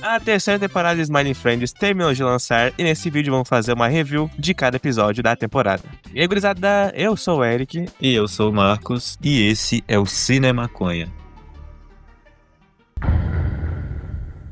A terceira temporada de Smiling Friends terminou de lançar e nesse vídeo vamos fazer uma review de cada episódio da temporada. E aí, gurizada, eu sou o Eric. E eu sou o Marcos, e esse é o Cinemaconha.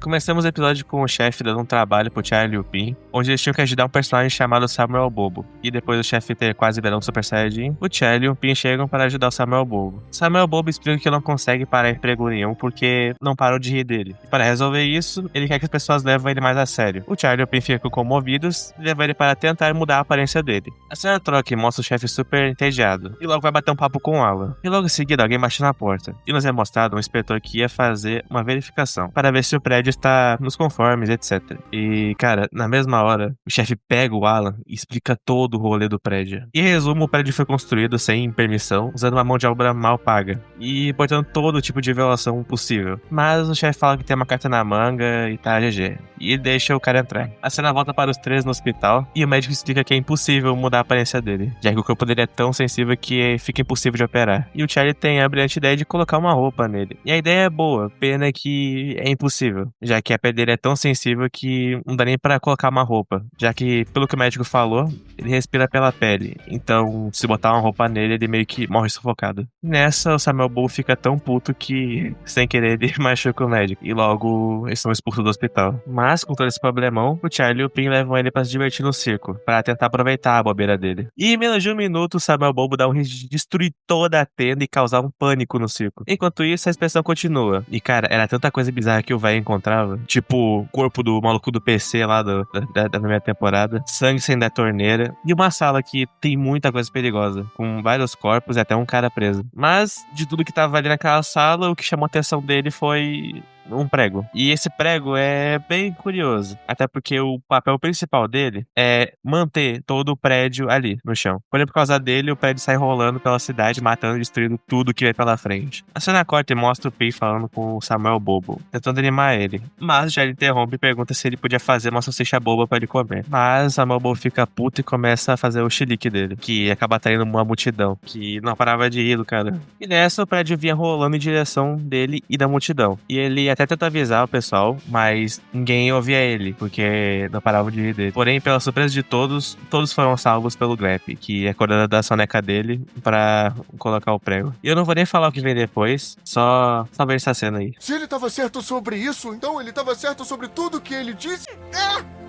Começamos o episódio com o chefe dando um trabalho pro Charlie e o Pin, onde eles tinham que ajudar um personagem chamado Samuel Bobo. E depois do chefe ter quase virado um Super Saiyajin, o Charlie e o Pin chegam para ajudar o Samuel Bobo. Samuel Bobo explica que não consegue parar emprego nenhum porque não parou de rir dele. E para resolver isso, ele quer que as pessoas levem ele mais a sério. O Charlie e o Pin ficam comovidos e levam ele para tentar mudar a aparência dele. A cena troca e mostra o chefe super entediado, e logo vai bater um papo com o Alan. E logo em seguida alguém bate na porta, e nos é mostrado um inspetor que ia fazer uma verificação, para ver se o prédio está nos conformes, etc. E, cara, na mesma hora, o chefe pega o Alan e explica todo o rolê do prédio. E, em resumo, o prédio foi construído sem permissão, usando uma mão de obra mal paga, e portando todo tipo de violação possível. Mas o chefe fala que tem uma carta na manga e tá GG. E deixa o cara entrar. A cena volta para os três no hospital, e o médico explica que é impossível mudar a aparência dele, já que o corpo dele é tão sensível que fica impossível de operar. E o Charlie tem a brilhante ideia de colocar uma roupa nele. E a ideia é boa, pena que é impossível, já que a pele dele é tão sensível que não dá nem pra colocar uma roupa, já que, pelo que o médico falou, ele respira pela pele, então se botar uma roupa nele, ele meio que morre sufocado. Nessa, o Samuel Bobo fica tão puto que, sem querer, ele machuca o médico, e logo eles são expulsos do hospital. Mas, com todo esse problemão, o Charlie e o Pin levam ele pra se divertir no circo, pra tentar aproveitar a bobeira dele. E em menos de um minuto, o Samuel Bobo dá um risco de destruir toda a tenda e causar um pânico no circo. Enquanto isso, a expressão continua. E cara, era tanta coisa bizarra que o velho encontrava, tipo o corpo do maluco do PC lá da primeira temporada, sangue saindo da torneira, e uma sala que tem muita coisa perigosa, com vários corpos e até um cara preso. Mas, de tudo que tava ali naquela sala, o que chamou a atenção dele foi um prego. E esse prego é bem curioso, até porque o papel principal dele é manter todo o prédio ali, no chão. Porém, por causa dele, o prédio sai rolando pela cidade, matando e destruindo tudo que vem pela frente. A cena corta e mostra o Pin falando com o Samuel Bobo, tentando animar ele. Mas já ele interrompe e pergunta se ele podia fazer uma salsicha boba pra ele comer. Mas Samuel Bobo fica puto e começa a fazer o chilique dele, que acaba atraindo uma multidão, que não parava de rir do cara. E nessa, o prédio vinha rolando em direção dele e da multidão. E ele até tenta avisar o pessoal, mas ninguém ouvia ele, porque não parava de rir dele. Porém, pela surpresa de todos, todos foram salvos pelo Grep, que é acordando da soneca dele pra colocar o prego. E eu não vou nem falar o que vem depois, só ver essa cena aí. Se ele tava certo sobre isso, então ele tava certo sobre tudo que ele disse?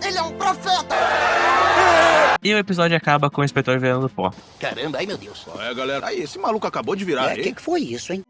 Ele é um profeta! E o episódio acaba com o inspetor virando pó. Caramba, ai meu Deus. Qual é, galera? Aí, esse maluco acabou de virar, O que foi isso, hein?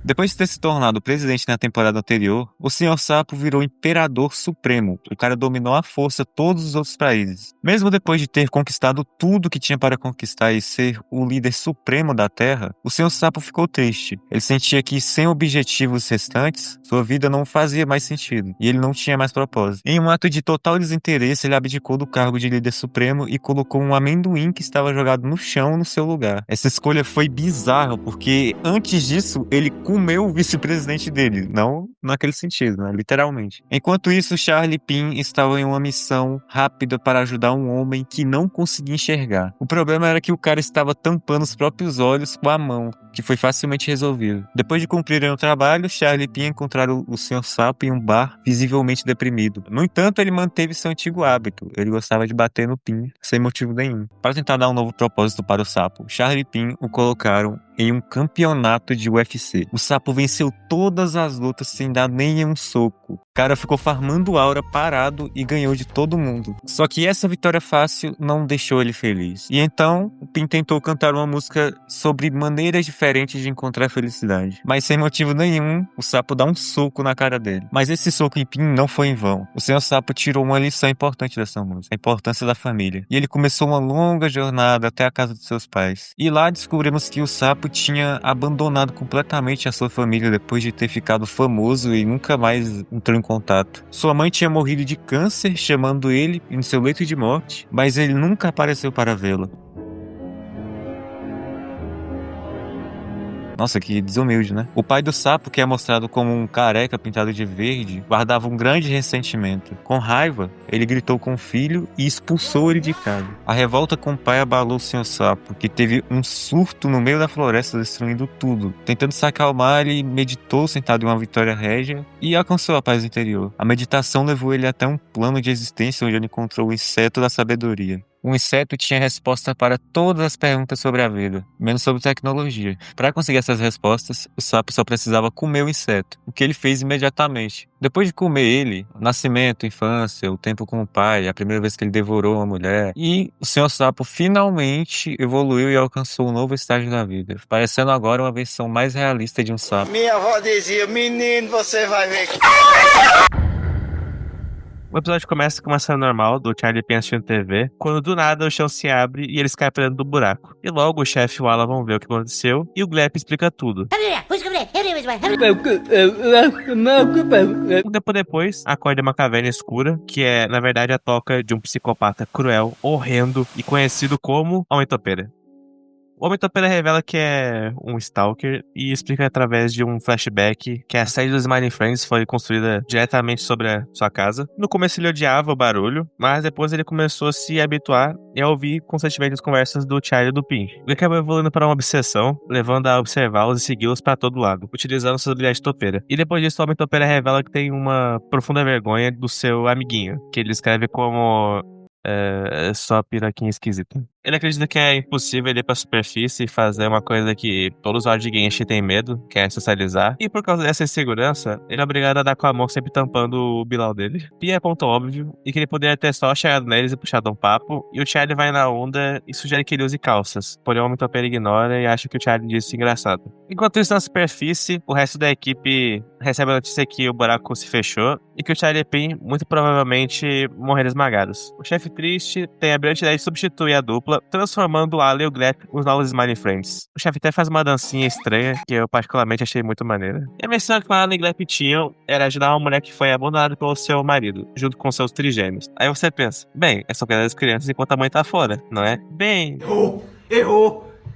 Depois de ter se tornado presidente na temporada anterior, o Sr. Sapo virou Imperador Supremo. O cara dominou à força todos os outros países. Mesmo depois de ter conquistado tudo que tinha para conquistar e ser o líder supremo da Terra, o Sr. Sapo ficou triste. Ele sentia que, sem objetivos restantes, sua vida não fazia mais sentido, e ele não tinha mais propósito. Em um ato de total desinteresse, ele abdicou do cargo de líder supremo e colocou um amendoim que estava jogado no chão no seu lugar. Essa escolha foi bizarra, porque antes disso, ele comeu o vice-presidente dele, não naquele sentido, né? Literalmente. Enquanto isso, Charlie e Pin estavam em uma missão rápida para ajudar um homem que não conseguia enxergar. O problema era que o cara estava tampando os próprios olhos com a mão, que foi facilmente resolvido. Depois de cumprirem o trabalho, Charlie e Pin encontraram o Sr. Sapo em um bar, visivelmente deprimido. No entanto, ele manteve seu antigo hábito. Ele gostava de bater no Pin, sem motivo nenhum. Para tentar dar um novo propósito para o Sapo, Charlie e Pin o colocaram em um campeonato de UFC. O Sapo venceu todas as lutas sem dar nem um soco. O cara ficou farmando aura parado e ganhou de todo mundo. Só que essa vitória fácil não deixou ele feliz. E então, o Pin tentou cantar uma música sobre maneiras diferentes de encontrar felicidade. Mas sem motivo nenhum, o Sapo dá um soco na cara dele. Mas esse soco em Pin não foi em vão. O Sr. Sapo tirou uma lição importante dessa música, a importância da família. E ele começou uma longa jornada até a casa de seus pais. E lá descobrimos que o Sapo tinha abandonado completamente a sua família depois de ter ficado famoso e nunca mais entrou em contato. Sua mãe tinha morrido de câncer, chamando ele em seu leito de morte, mas ele nunca apareceu para vê-la. Nossa, que desumilde, né? O pai do sapo, que é mostrado como um careca pintado de verde, guardava um grande ressentimento. Com raiva, ele gritou com o filho e expulsou ele de casa. A revolta com o pai abalou o Sr. Sapo, que teve um surto no meio da floresta, destruindo tudo. Tentando se acalmar, ele meditou sentado em uma vitória régia e alcançou a paz interior. A meditação levou ele até um plano de existência onde ele encontrou o inseto da sabedoria. O inseto tinha resposta para todas as perguntas sobre a vida, menos sobre tecnologia. Para conseguir essas respostas, o sapo só precisava comer o inseto, o que ele fez imediatamente. Depois de comer ele, o nascimento, a infância, o tempo com o pai, a primeira vez que ele devorou uma mulher, e o Sr. Sapo finalmente evoluiu e alcançou um novo estágio da vida, parecendo agora uma versão mais realista de um sapo. Minha avó dizia, menino, você vai ver. O episódio começa com uma cena normal do Charlie Pin assistindo TV, quando do nada o chão se abre e eles caem pra dentro do buraco. E logo o chefe e o Alan vão ver o que aconteceu e o Glep explica tudo. Um tempo depois, acorda uma caverna escura, que é, na verdade, a toca de um psicopata cruel, horrendo e conhecido como Homem-Topeira. O Homem-Topeira revela que é um stalker e explica através de um flashback que a sede dos Smiling Friends foi construída diretamente sobre a sua casa. No começo ele odiava o barulho, mas depois ele começou a se habituar e a ouvir constantemente as conversas do Charlie e do Pin. Ele acabou evoluindo para uma obsessão, levando a observá-los e segui-los para todo lado, utilizando suas habilidades de topeira. E depois disso, o Homem-Topeira revela que tem uma profunda vergonha do seu amiguinho, que ele escreve como só piroquinha esquisita. Ele acredita que é impossível ele ir pra superfície e fazer uma coisa que todos os Ardgenshi têm medo, que é socializar. E por causa dessa insegurança, ele é obrigado a dar com a mão sempre tampando o bilau dele. Pia é ponto óbvio, e que ele poderia ter só chegado neles e puxado um papo, e o Charlie vai na onda e sugere que ele use calças. Porém o Homem-Topeira ignora e acha que o Charlie disse engraçado. Enquanto isso, na superfície, o resto da equipe recebe a notícia que o buraco se fechou e que o Charlie e Pin muito provavelmente morreram esmagados. O chefe triste tem a brilhante ideia de substituir a dupla, transformando o Alan e o Glep nos novos Smiling Friends. O chefe até faz uma dancinha estranha, que eu particularmente achei muito maneira. E a missão que o Alan e o Glep tinham era ajudar uma mulher que foi abandonada pelo seu marido, junto com seus trigêmeos. Aí você pensa, bem, é só cuidar das crianças enquanto a mãe tá fora, não é? Bem...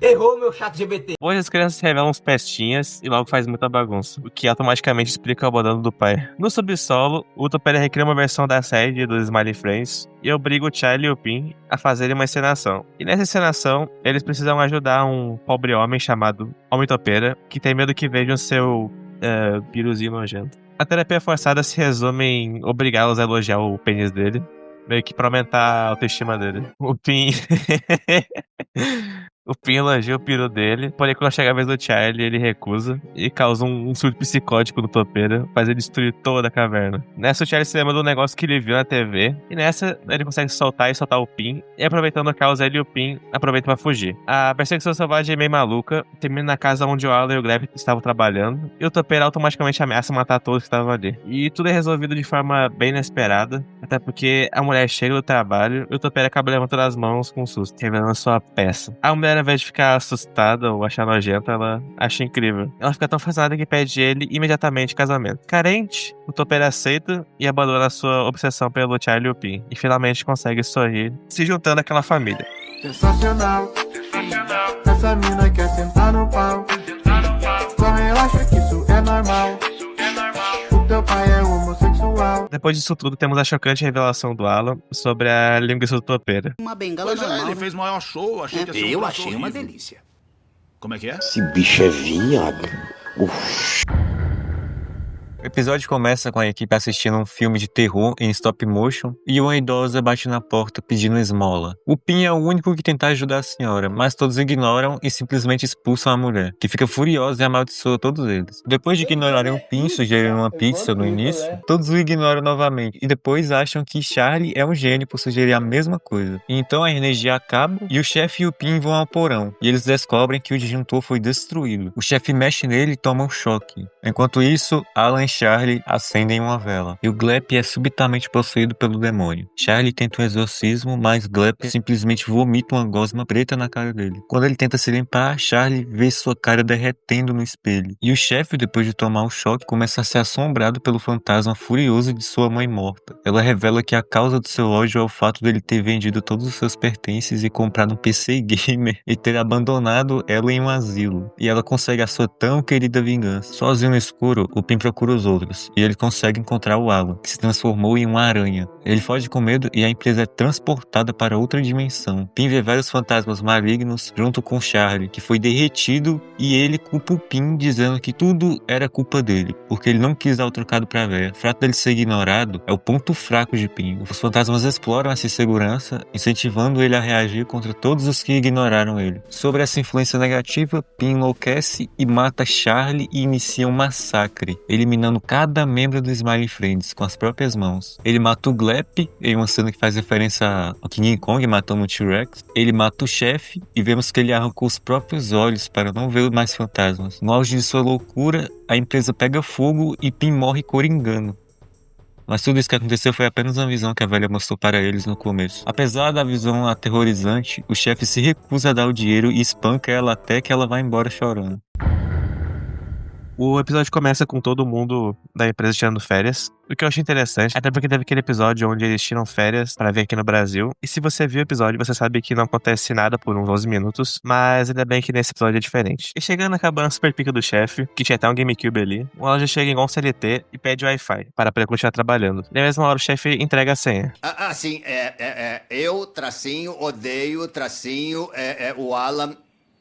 Errou, meu chato GBT. Hoje as crianças revelam uns pestinhas e logo faz muita bagunça, o que automaticamente explica o abandono do pai. No subsolo, o Topeira recria uma versão da sede dos Smiley Friends e obriga o Charlie e o Pin a fazerem uma encenação. E nessa encenação, eles precisam ajudar um pobre homem chamado Homem-Topeira, que tem medo que vejam seu piruzinho nojento. A terapia forçada se resume em obrigá-los a elogiar o pênis dele, meio que pra aumentar a autoestima dele. O Pin... O Pin elogia o peru dele, porém quando chega a vez do Charlie, ele recusa e causa um surto psicótico no Topeira, faz ele destruir toda a caverna. Nessa, o Charlie se lembra do negócio que ele viu na TV, e nessa, ele consegue soltar o Pin, e aproveitando a causa, ele e o Pin aproveitam pra fugir. A perseguição selvagem é meio maluca, termina na casa onde o Alan e o Gleb estavam trabalhando, e o Topeira automaticamente ameaça matar todos que estavam ali. E tudo é resolvido de forma bem inesperada, até porque a mulher chega do trabalho, e o Topeira acaba levantando as mãos com susto, revelando sua peça. A mulher, ao invés de ficar assustada ou achar nojenta, ela acha incrível. Ela fica tão fascinada que pede ele imediatamente casamento. Carente, o Topeira aceita e abandona a sua obsessão pelo Charlie e o Pin. E finalmente consegue sorrir, se juntando àquela família. Sensacional. Essa mina quer sentar no pau. Só relaxa que isso é normal. O teu pai é homossexual. Depois disso tudo, temos a chocante revelação do Alan sobre a linguiça do Topeira. Uma bengala Pois é, normal. ele fez o maior show, achei que ia ser um Eu troço achei uma horrível. delícia. Como é que é? Esse bicho é viado. O episódio começa com a equipe assistindo um filme de terror em stop motion e uma idosa bate na porta pedindo esmola. O Pin é o único que tenta ajudar a senhora, mas todos ignoram e simplesmente expulsam a mulher, que fica furiosa e amaldiçoa todos eles. Depois de ignorarem o Pin, sugerindo uma pizza no início, todos o ignoram novamente e depois acham que Charlie é um gênio por sugerir a mesma coisa. E então a energia acaba e o chefe e o Pin vão ao porão e eles descobrem que o disjuntor foi destruído. O chefe mexe nele e toma um choque. Enquanto isso, Alan e Charlie Charlie acendem uma vela, e o Glep é subitamente possuído pelo demônio. Charlie tenta um exorcismo, mas Glep simplesmente vomita uma gosma preta na cara dele. Quando ele tenta se limpar, Charlie vê sua cara derretendo no espelho. E o chefe, depois de tomar o choque, começa a ser assombrado pelo fantasma furioso de sua mãe morta. Ela revela que a causa do seu ódio é o fato dele ter vendido todos os seus pertences e comprado um PC gamer e ter abandonado ela em um asilo. E ela consegue a sua tão querida vingança. Sozinho no escuro, o Pim procura os outros, e ele consegue encontrar o Alan, que se transformou em uma aranha. Ele foge com medo e a empresa é transportada para outra dimensão. Pim vê vários fantasmas malignos junto com Charlie, que foi derretido, e ele culpa o Pim, dizendo que tudo era culpa dele, porque ele não quis dar o trocado pra véia. O fato dele ser ignorado é o ponto fraco de Pim. Os fantasmas exploram essa insegurança, incentivando ele a reagir contra todos os que ignoraram ele. Sobre essa influência negativa, Pim enlouquece e mata Charlie e inicia um massacre, eliminando cada membro do Smiley Friends com as próprias mãos. Ele mata o Glep, em uma cena que faz referência ao King Kong matando o T-Rex. Ele mata o chefe e vemos que ele arrancou os próprios olhos para não ver mais fantasmas. No auge de sua loucura, a empresa pega fogo e Pim morre coringando. Mas tudo isso que aconteceu foi apenas uma visão que a velha mostrou para eles no começo. Apesar da visão aterrorizante, o chefe se recusa a dar o dinheiro e espanca ela até que ela vá embora chorando. O episódio começa com todo mundo da empresa tirando férias, o que eu achei interessante, até porque teve aquele episódio onde eles tiram férias para vir aqui no Brasil, e se você viu o episódio, você sabe que não acontece nada por uns 12 minutos, mas ainda bem que nesse episódio é diferente. E chegando na cabana super pica do chefe, que tinha até um GameCube ali, o Alan já chega igual um CLT e pede Wi-Fi para poder continuar trabalhando. E na mesma hora o chefe entrega a senha. Sim, eu, tracinho, odeio, tracinho, o Alan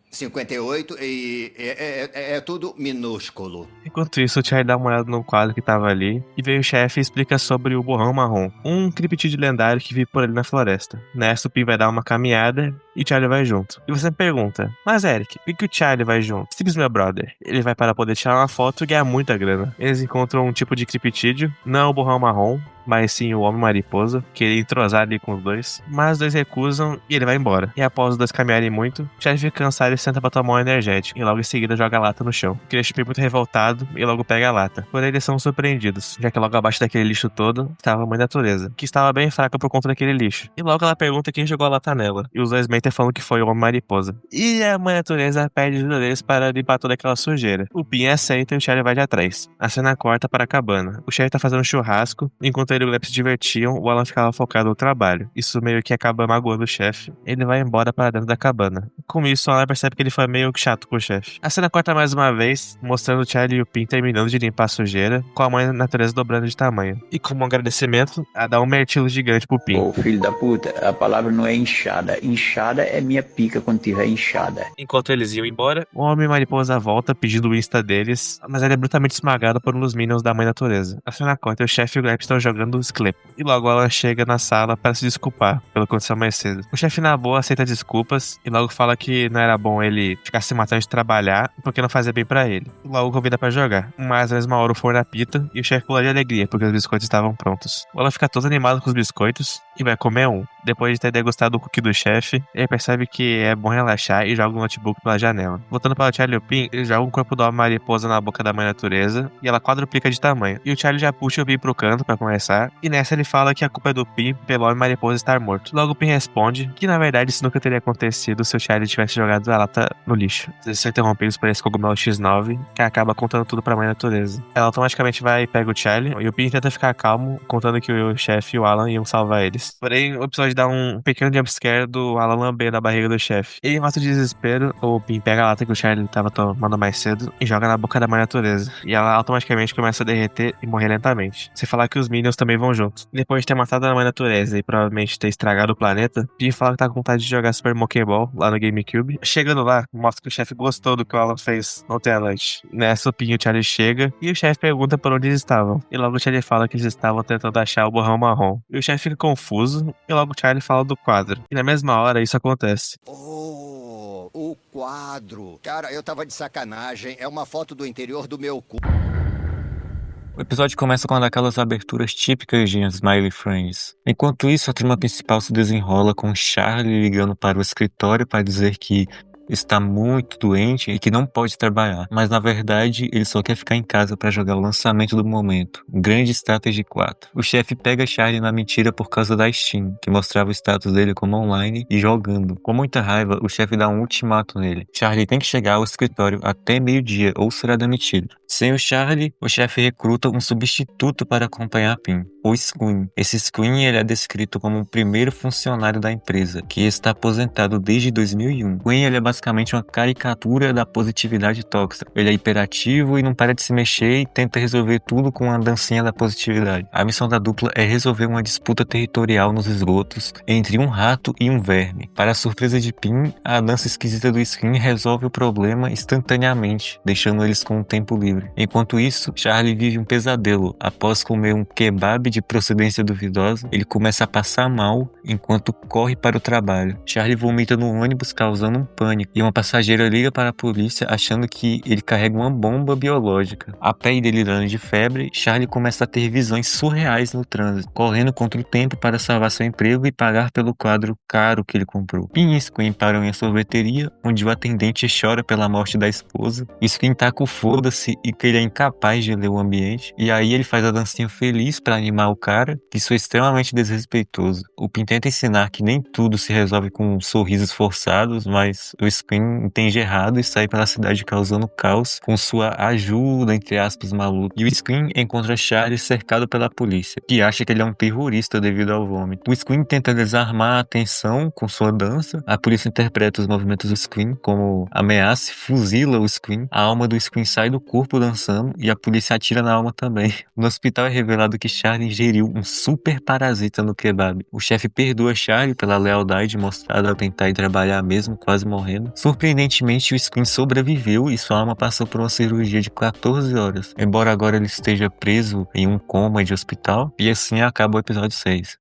58 e é tudo minúsculo. Enquanto isso, o Charlie dá uma olhada no quadro que tava ali e veio o chefe e explica sobre o borrão marrom, um criptídeo lendário que vive por ali na floresta. Nessa, o Pim vai dar uma caminhada e o Charlie vai junto. E você me pergunta, mas Eric, por que o Charlie vai junto? Simples, meu brother. Ele vai para poder tirar uma foto e ganhar muita grana. Eles encontram um tipo de criptídeo, não o borrão marrom, mas sim o Homem-Mariposa, queria entrosar ali com os dois. Mas os dois recusam e ele vai embora. E após os dois caminharem muito, o Charlie fica cansado e senta pra tomar um energético. E logo em seguida joga a lata no chão. O Crash fica muito revoltado e logo pega a lata. Porém eles são surpreendidos, já que logo abaixo daquele lixo todo estava a mãe natureza, que estava bem fraca por conta daquele lixo. E logo ela pergunta quem jogou a lata nela. E os dois mentem falando que foi o Homem-Mariposa. E a mãe natureza pede ajuda deles para limpar toda aquela sujeira. O Pin aceita e o Charlie vai de atrás. A cena corta para a cabana. O chefe tá fazendo um churrasco, enquanto ele e o Glep se divertiam, o Alan ficava focado no trabalho. Isso meio que acaba magoando o chefe. Ele vai embora para dentro da cabana. Com isso, o Alan percebe que ele foi meio chato com o chefe. A cena corta mais uma vez, mostrando o Charlie e o Pin terminando de limpar a sujeira, com a mãe natureza dobrando de tamanho. E como agradecimento, ela dá um martelo gigante pro Pin. Ô filho da puta, a palavra não é inchada. Inchada é minha pica quando tiver inchada. Enquanto eles iam embora, o Homem-Mariposa volta pedindo o Insta deles, mas ele é brutalmente esmagado por um dos Minions da mãe natureza. A cena corta, o chefe e o Glep estão jogando Skeleton. E logo ela chega na sala para se desculpar pelo que aconteceu mais cedo. O chefe na boa aceita desculpas e logo fala que não era bom ele ficar se matando de trabalhar porque não fazia bem pra ele. E logo convida pra jogar. Mas na mesma hora o forno apita e o chefe pula de alegria porque os biscoitos estavam prontos. Ela fica todo animado com os biscoitos e vai comer um. Depois de ter degustado o cookie do chefe, ele percebe que é bom relaxar e joga o notebook pela janela. Voltando para o Charlie e o Pin, ele joga um corpo da mariposa na boca da mãe natureza e ela quadruplica de tamanho. E o Charlie já puxa o Pin pro canto para conversar e nessa ele fala que a culpa é do Pin pelo Homem-Mariposa estar morto. Logo o Pin responde que na verdade isso nunca teria acontecido se o Charlie tivesse jogado a lata no lixo. Eles são interrompidos por esse cogumelo X9 que acaba contando tudo pra mãe natureza. Ela automaticamente vai e pega o Charlie e o Pin tenta ficar calmo, contando que o chefe e o Alan iam salvar eles. Porém, o episódio dá um pequeno jumpscare do Alan lambendo a barriga do chefe. Ele mata o desespero, o Pin pega a lata que o Charlie tava tomando mais cedo e joga na boca da mãe natureza. E ela automaticamente começa a derreter e morrer lentamente. Sem falar que os Minions também vão junto. Depois de ter matado a mãe natureza e provavelmente ter estragado o planeta, Pin fala que tá com vontade de jogar Super Monkey Ball lá no GameCube. Chegando lá, mostra que o chefe gostou do que o Alan fez ontem à noite. Nessa, o Pin e o Charlie chega e o chefe pergunta por onde eles estavam. E logo o Charlie fala que eles estavam tentando achar o borrão marrom. E o chefe fica confuso e logo o Charlie fala do quadro. E na mesma hora isso acontece. Oh, o quadro. Cara, eu tava de sacanagem. É uma foto do interior do meu cu. O episódio começa com uma daquelas aberturas típicas de Smiley Friends. Enquanto isso, a trama principal se desenrola com Charlie ligando para o escritório para dizer que está muito doente e que não pode trabalhar, mas na verdade ele só quer ficar em casa para jogar o lançamento do momento, Grande Strategy 4. O chefe pega Charlie na mentira por causa da Steam, que mostrava o status dele como online e jogando. Com muita raiva, o chefe dá um ultimato nele. Charlie tem que chegar ao escritório até meio-dia ou será demitido. Sem o Charlie, o chefe recruta um substituto para acompanhar Pim, o Squin. Esse Squin ele é descrito como o primeiro funcionário da empresa, que está aposentado desde 2001. Squin ele é basicamente uma caricatura da positividade tóxica. Ele é hiperativo e não para de se mexer e tenta resolver tudo com uma dancinha da positividade. A missão da dupla é resolver uma disputa territorial nos esgotos entre um rato e um verme. Para a surpresa de Pim, a dança esquisita do Squin resolve o problema instantaneamente, deixando eles com um tempo livre. Enquanto isso, Charlie vive um pesadelo. Após comer um kebab de procedência duvidosa, ele começa a passar mal enquanto corre para o trabalho. Charlie vomita no ônibus, causando um pânico, e uma passageira liga para a polícia achando que ele carrega uma bomba biológica. A pé e delirando de febre, Charlie começa a ter visões surreais no trânsito, correndo contra o tempo para salvar seu emprego e pagar pelo quadro caro que ele comprou. Pim e Squin param em uma sorveteria, onde o atendente chora pela morte da esposa. Squin taca o foda-se e que ele é incapaz de ler o ambiente, e aí ele faz a dancinha feliz para animar o cara, que isso é extremamente desrespeitoso. O Pim tenta ensinar que nem tudo se resolve com sorrisos forçados, mas o Squin entende errado e sai pela cidade causando caos com sua ajuda, entre aspas, maluca. E o Squin encontra Charlie cercado pela polícia, que acha que ele é um terrorista devido ao vômito. O Squin tenta desarmar a tensão com sua dança, a polícia interpreta os movimentos do Squin como ameaça, fuzila o Squin, a alma do Squin sai do corpo dançando e a polícia atira na alma também. No hospital é revelado que Charlie ingeriu um super parasita no kebab. O chefe perdoa Charlie pela lealdade mostrada ao tentar ir trabalhar mesmo quase morrendo. Surpreendentemente, o Squin sobreviveu e sua alma passou por uma cirurgia de 14 horas, embora agora ele esteja preso em um coma de hospital. E assim acaba o episódio 6.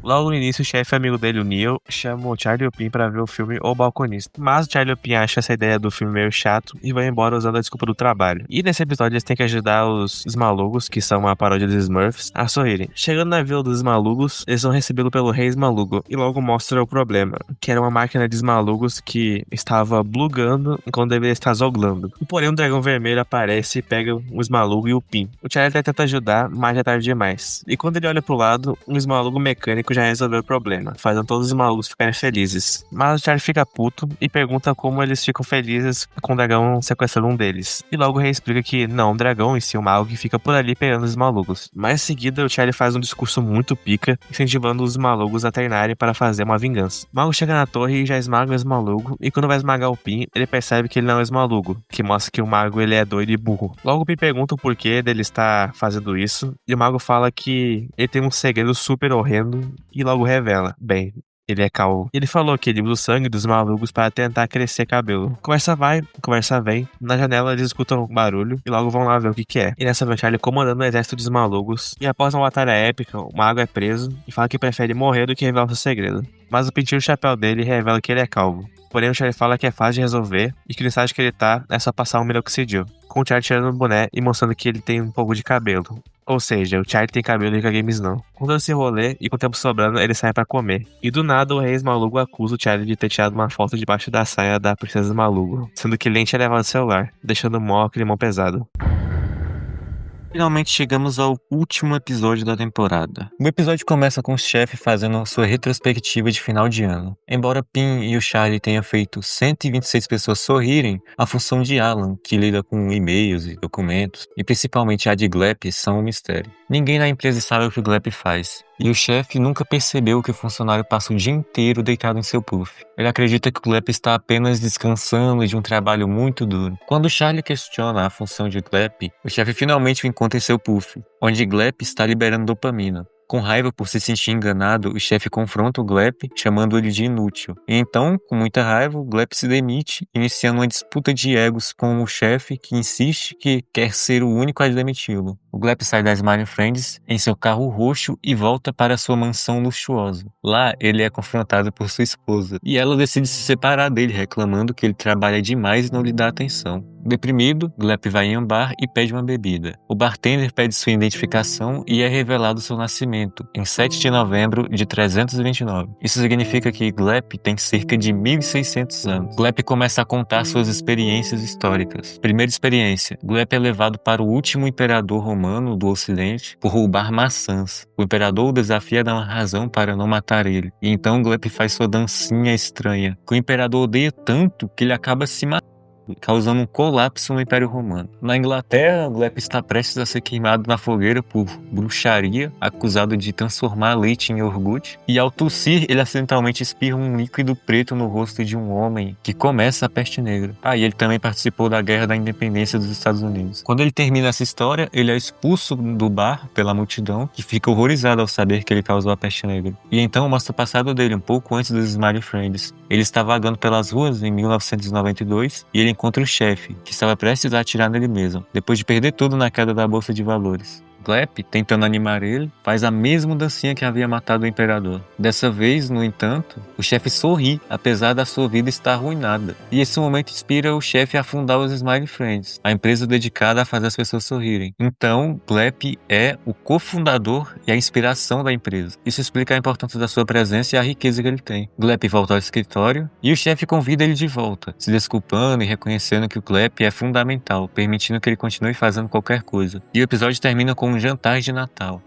Logo no início, o chefe amigo dele, o Neil, chama o Charlie e o Pim pra ver o filme O Balconista. Mas o Charlie e o Pim acham essa ideia do filme meio chato e vão embora usando a desculpa do trabalho. E nesse episódio eles têm que ajudar os Smalugos, que são uma paródia dos Smurfs, a sorrirem. Chegando na vila dos Smalugos, eles são recebidos pelo rei Smalugo e logo mostra o problema, que era uma máquina de Smalugos que estava blugando enquanto deveria estar zoglando. Porém, um dragão vermelho aparece e pega o Smalugo e o Pim. O Charlie até tenta ajudar, mas já é tarde demais. E quando ele olha pro lado, um Smalugo mecânico já resolveu o problema, fazendo todos os malucos ficarem felizes. Mas o Charlie fica puto e pergunta como eles ficam felizes com o dragão sequestrando um deles. E logo o rei explica que não, o dragão em si é um mago que fica por ali pegando os malucos. Mas em seguida o Charlie faz um discurso muito pica, incentivando os malucos a treinarem para fazer uma vingança. O mago chega na torre e já esmaga o Smalugo, e quando vai esmagar o Pim, ele percebe que ele não é o Smalugo, que mostra que o mago ele é doido e burro. Logo o Pim pergunta o porquê dele estar fazendo isso, e o mago fala que ele tem um segredo super horrendo e logo revela. Bem, ele é calvo. Ele falou que ele usa o sangue dos malucos para tentar crescer cabelo. Conversa vai, conversa vem. Na janela eles escutam um barulho e logo vão lá ver o que é. E nessa vez Charlie comandando o exército dos malucos. E após uma batalha épica, o mago é preso e fala que prefere morrer do que revelar seu segredo. Mas o Pim tira o chapéu dele e revela que ele é calvo. Porém o Charlie fala que é fácil de resolver e que no estágio que ele tá é só passar um minoxidil. Com o Charlie tirando o boné e mostrando que ele tem um pouco de cabelo. Ou seja, o Charlie tem cabelo e o Games não. Com todo esse rolê e com o tempo sobrando, ele sai pra comer. E do nada, o rei Smalugo acusa o Charlie de ter tirado uma foto debaixo da saia da princesa Smalugo, sendo que ele nem tinha levado o celular, deixando mó climão pesado. Finalmente chegamos ao último episódio da temporada. O episódio começa com o chefe fazendo sua retrospectiva de final de ano. Embora Pim e o Charlie tenham feito 126 pessoas sorrirem, a função de Alan, que lida com e-mails e documentos, e principalmente a de Glep, são um mistério. Ninguém na empresa sabe o que o Glep faz. E o chefe nunca percebeu que o funcionário passa o dia inteiro deitado em seu puff. Ele acredita que o Glep está apenas descansando de um trabalho muito duro. Quando Charlie questiona a função de Glep, o chefe finalmente o encontra em seu puff, onde Glep está liberando dopamina. Com raiva por se sentir enganado, o chefe confronta o Glep, chamando ele de inútil. E então, com muita raiva, o Glep se demite, iniciando uma disputa de egos com o chefe, que insiste que quer ser o único a demiti-lo. O Glep sai da Smile Friends em seu carro roxo e volta para sua mansão luxuosa. Lá, ele é confrontado por sua esposa, e ela decide se separar dele, reclamando que ele trabalha demais e não lhe dá atenção. Deprimido, Glep vai em um bar e pede uma bebida. O bartender pede sua identificação e é revelado seu nascimento, em 7 de novembro de 329. Isso significa que Glep tem cerca de 1600 anos. Glep começa a contar suas experiências históricas. Primeira experiência, Glep é levado para o último imperador romano do Ocidente por roubar maçãs. O imperador o desafia a dar uma razão para não matar ele. E então Glep faz sua dancinha estranha, que o imperador odeia tanto que ele acaba se matando, causando um colapso no Império Romano. Na Inglaterra, Glep está prestes a ser queimado na fogueira por bruxaria, acusado de transformar leite em iogurte, e ao tossir, ele acidentalmente espirra um líquido preto no rosto de um homem, que começa a peste negra. E ele também participou da Guerra da Independência dos Estados Unidos. Quando ele termina essa história, ele é expulso do bar pela multidão, que fica horrorizada ao saber que ele causou a peste negra. E então mostra o passado dele, um pouco antes dos Smiley Friends. Ele está vagando pelas ruas em 1992, e ele encontra o chefe, que estava prestes a atirar nele mesmo, depois de perder tudo na queda da bolsa de valores. Glep, tentando animar ele, faz a mesma dancinha que havia matado o imperador. Dessa vez, no entanto, o chefe sorri, apesar da sua vida estar arruinada. E esse momento inspira o chefe a fundar os Smiley Friends, a empresa dedicada a fazer as pessoas sorrirem. Então, Glep é o cofundador e a inspiração da empresa. Isso explica a importância da sua presença e a riqueza que ele tem. Glep volta ao escritório e o chefe convida ele de volta, se desculpando e reconhecendo que o Glep é fundamental, permitindo que ele continue fazendo qualquer coisa. E o episódio termina com um jantar de Natal.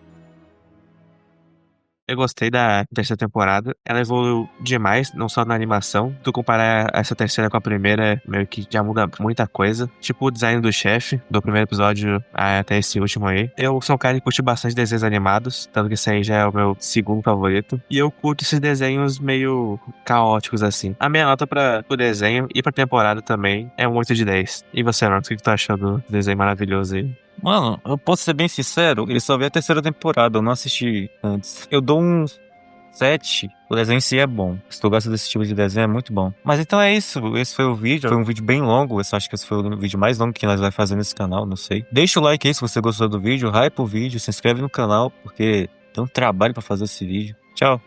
Eu gostei da terceira temporada. Ela evoluiu demais, não só na animação. Tu comparar essa terceira com a primeira, meio que já muda muita coisa. Tipo o design do chefe, do primeiro episódio até esse último aí. Eu sou um cara que curte bastante desenhos animados, tanto que esse aí já é o meu segundo favorito. E eu curto esses desenhos meio caóticos, assim. A minha nota pro desenho e pra temporada também é um 8 de 10. E você, Arnold, o que tu tá achando do desenho maravilhoso aí? Mano, eu posso ser bem sincero, ele só veio a terceira temporada, eu não assisti antes. Eu dou um 7, o desenho em si é bom. Se tu gosta desse tipo de desenho, é muito bom. Mas então é isso, esse foi o vídeo. Foi um vídeo bem longo, eu acho que esse foi o vídeo mais longo que nós vamos fazer nesse canal, não sei. Deixa o like aí se você gostou do vídeo, hype o vídeo, se inscreve no canal, porque tem um trabalho pra fazer esse vídeo. Tchau!